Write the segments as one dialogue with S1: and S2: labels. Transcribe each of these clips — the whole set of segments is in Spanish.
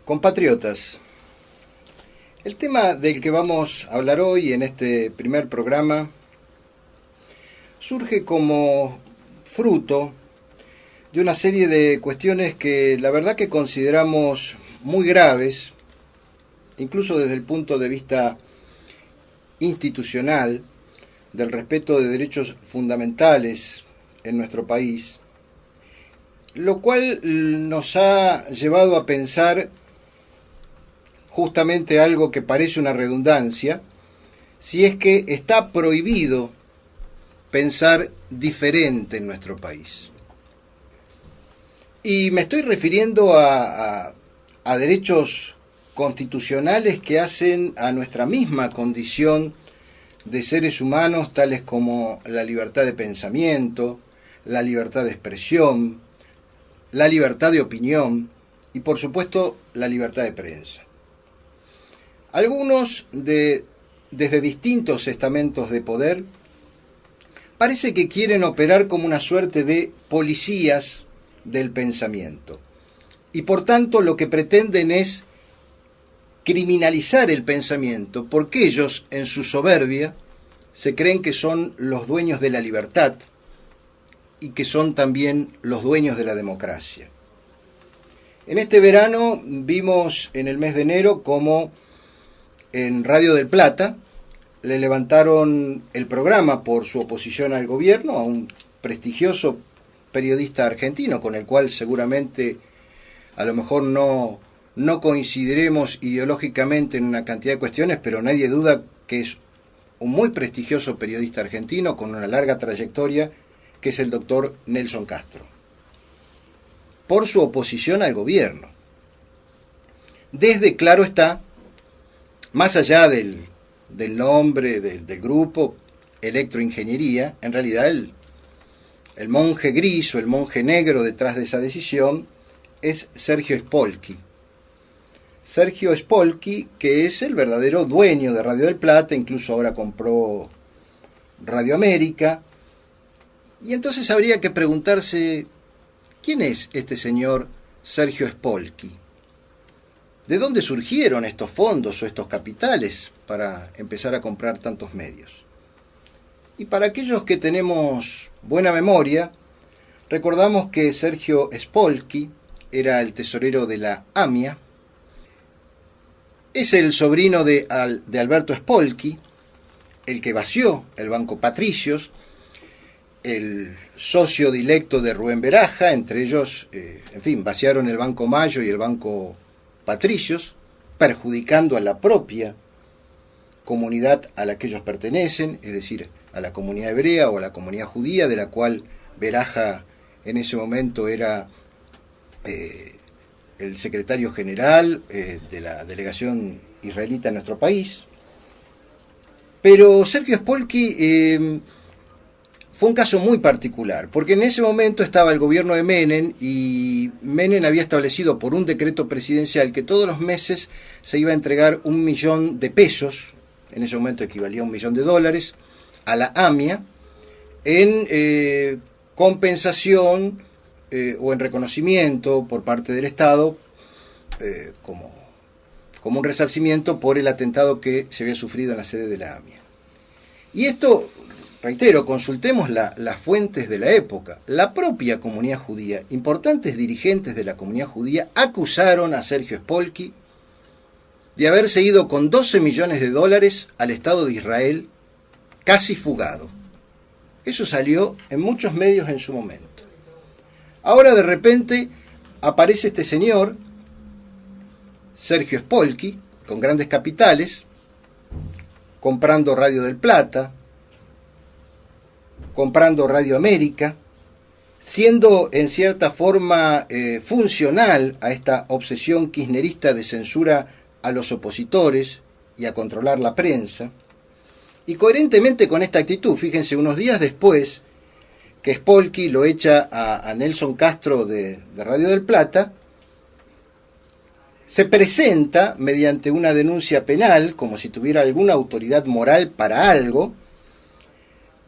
S1: Compatriotas, el tema del que vamos a hablar hoy en este primer programa surge como fruto de una serie de cuestiones que la verdad que consideramos muy graves, incluso desde el punto de vista institucional, del respeto de derechos fundamentales en nuestro país, lo cual nos ha llevado a pensar justamente algo que parece una redundancia, si es que está prohibido pensar diferente en nuestro país. Y me estoy refiriendo a derechos constitucionales que hacen a nuestra misma condición de seres humanos, tales como la libertad de pensamiento, la libertad de expresión, la libertad de opinión y, por supuesto, la libertad de prensa. Algunos, desde distintos estamentos de poder, parece que quieren operar como una suerte de policías del pensamiento. Y por tanto lo que pretenden es criminalizar el pensamiento, porque ellos, en su soberbia, se creen que son los dueños de la libertad y que son también los dueños de la democracia. En este verano vimos en el mes de enero cómo en Radio del Plata le levantaron el programa por su oposición al gobierno a un prestigioso periodista argentino con el cual seguramente a lo mejor no coincidiremos ideológicamente en una cantidad de cuestiones, pero nadie duda que es un muy prestigioso periodista argentino con una larga trayectoria, que es el doctor Nelson Castro, por su oposición al gobierno. Desde, claro está, más allá del nombre del grupo, Electroingeniería, en realidad el monje gris o el monje negro detrás de esa decisión es Sergio Spolky. Sergio Spolky, que es el verdadero dueño de Radio del Plata, incluso ahora compró Radio América. Y entonces habría que preguntarse, ¿quién es este señor Sergio Spolky? ¿De dónde surgieron estos fondos o estos capitales para empezar a comprar tantos medios? Y para aquellos que tenemos buena memoria, recordamos que Sergio Spolky era el tesorero de la AMIA, es el sobrino de Alberto Spolky, el que vació el Banco Patricios, el socio directo de Rubén Baraja, entre ellos, vaciaron el Banco Mayo y el Banco Patricios, perjudicando a la propia comunidad a la que ellos pertenecen, es decir, a la comunidad hebrea o a la comunidad judía, de la cual Baraja en ese momento era el secretario general de la delegación israelita en nuestro país. Pero Sergio Spolky fue un caso muy particular, porque en ese momento estaba el gobierno de Menem y Menem había establecido por un decreto presidencial que todos los meses se iba a entregar 1 millón de pesos, en ese momento equivalía a $1 millón, a la AMIA en compensación o en reconocimiento por parte del Estado como un resarcimiento por el atentado que se había sufrido en la sede de la AMIA. Y esto, reitero, consultemos las fuentes de la época. La propia comunidad judía, importantes dirigentes de la comunidad judía, acusaron a Sergio Spolky de haberse ido con $12 millones al Estado de Israel, casi fugado. Eso salió en muchos medios en su momento. Ahora de repente aparece este señor, Sergio Spolky, con grandes capitales, comprando Radio del Plata, comprando Radio América, siendo en cierta forma funcional a esta obsesión kirchnerista de censura a los opositores y a controlar la prensa. Y coherentemente con esta actitud, fíjense, unos días después que Spolky lo echa a Nelson Castro de Radio del Plata, se presenta mediante una denuncia penal, como si tuviera alguna autoridad moral para algo,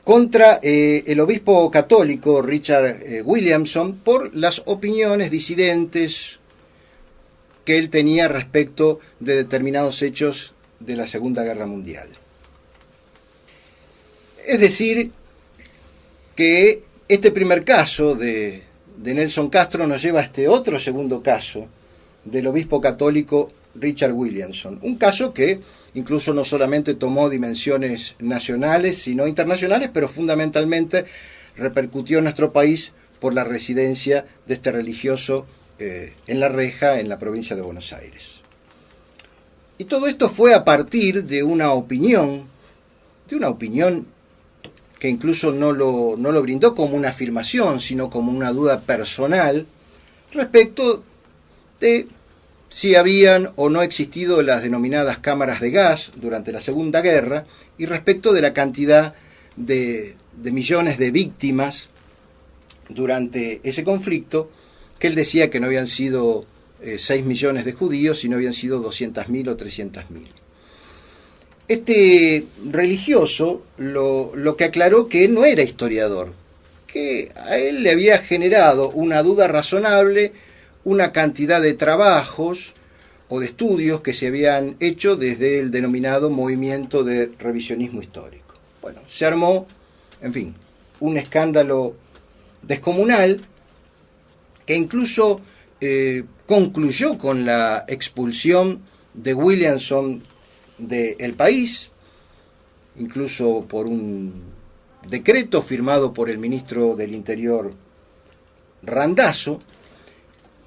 S1: contra el obispo católico Richard Williamson por las opiniones disidentes que él tenía respecto de determinados hechos de la Segunda Guerra Mundial. Es decir, que este primer caso de Nelson Castro nos lleva a este otro segundo caso del obispo católico Richard Williamson, un caso que incluso no solamente tomó dimensiones nacionales, sino internacionales, pero fundamentalmente repercutió en nuestro país por la residencia de este religioso en La Reja, en la provincia de Buenos Aires. Y todo esto fue a partir de una opinión que incluso no lo brindó como una afirmación, sino como una duda personal respecto de si habían o no existido las denominadas cámaras de gas durante la Segunda Guerra y respecto de la cantidad de millones de víctimas durante ese conflicto, que él decía que no habían sido 6 millones de judíos, sino habían sido 200.000 o 300.000. Este religioso lo que aclaró que él no era historiador, que a él le había generado una duda razonable una cantidad de trabajos o de estudios que se habían hecho desde el denominado movimiento de revisionismo histórico. Bueno, se armó, en fin, un escándalo descomunal que incluso concluyó con la expulsión de Williamson del país, incluso por un decreto firmado por el ministro del Interior Randazzo,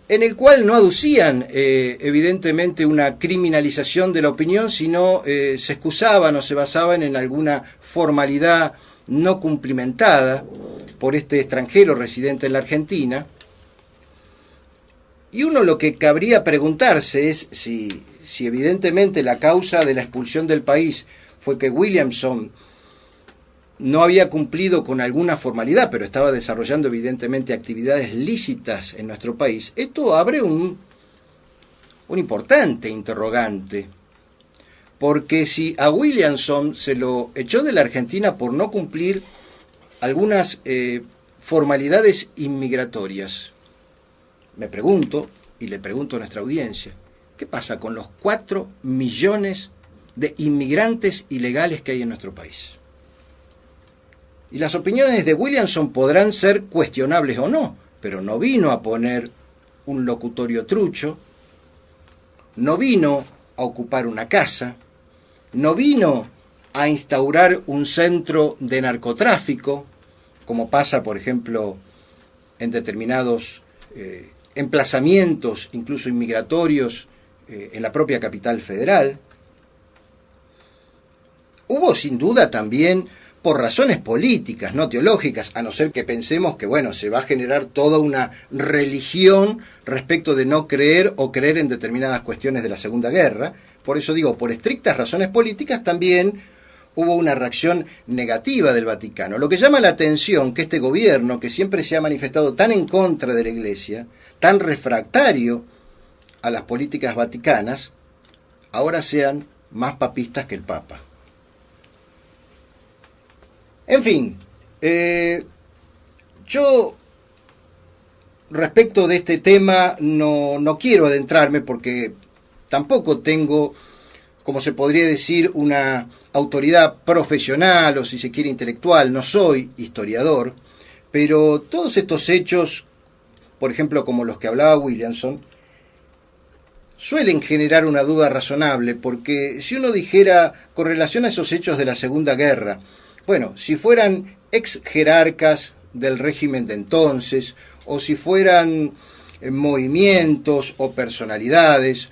S1: en el cual no aducían evidentemente una criminalización de la opinión, sino se excusaban o se basaban en alguna formalidad no cumplimentada por este extranjero residente en la Argentina. Y uno lo que cabría preguntarse es si evidentemente la causa de la expulsión del país fue que Williamson no había cumplido con alguna formalidad, pero estaba desarrollando evidentemente actividades lícitas en nuestro país. Esto abre un importante interrogante, porque si a Williamson se lo echó de la Argentina por no cumplir algunas formalidades inmigratorias, me pregunto, y le pregunto a nuestra audiencia, ¿qué pasa con los 4 millones de inmigrantes ilegales que hay en nuestro país? Y las opiniones de Williamson podrán ser cuestionables o no, pero no vino a poner un locutorio trucho, no vino a ocupar una casa, no vino a instaurar un centro de narcotráfico, como pasa, por ejemplo, en determinados emplazamientos, incluso inmigratorios, en la propia capital federal. Hubo sin duda también por razones políticas, no teológicas, a no ser que pensemos que, bueno, se va a generar toda una religión respecto de no creer o creer en determinadas cuestiones de la Segunda Guerra. Por eso digo, por estrictas razones políticas también hubo una reacción negativa del Vaticano. Lo que llama la atención que este gobierno, que siempre se ha manifestado tan en contra de la Iglesia, tan refractario a las políticas vaticanas, ahora sean más papistas que el Papa. En fin, yo respecto de este tema no quiero adentrarme porque tampoco tengo, como se podría decir, una autoridad profesional o si se quiere intelectual, no soy historiador, pero todos estos hechos, por ejemplo como los que hablaba Williamson, suelen generar una duda razonable porque si uno dijera con relación a esos hechos de la Segunda Guerra, bueno, si fueran ex jerarcas del régimen de entonces, o si fueran movimientos o personalidades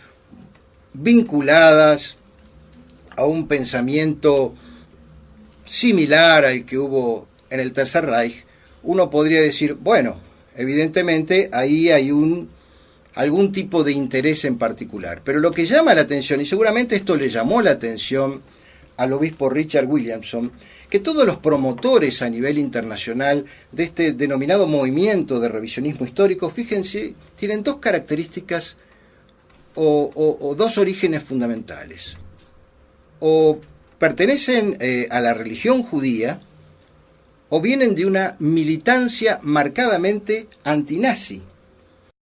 S1: vinculadas a un pensamiento similar al que hubo en el Tercer Reich, uno podría decir, bueno, evidentemente ahí hay algún tipo de interés en particular. Pero lo que llama la atención, y seguramente esto le llamó la atención al obispo Richard Williamson, que todos los promotores a nivel internacional de este denominado movimiento de revisionismo histórico, fíjense, tienen dos características o dos orígenes fundamentales. O pertenecen a la religión judía, o vienen de una militancia marcadamente antinazi.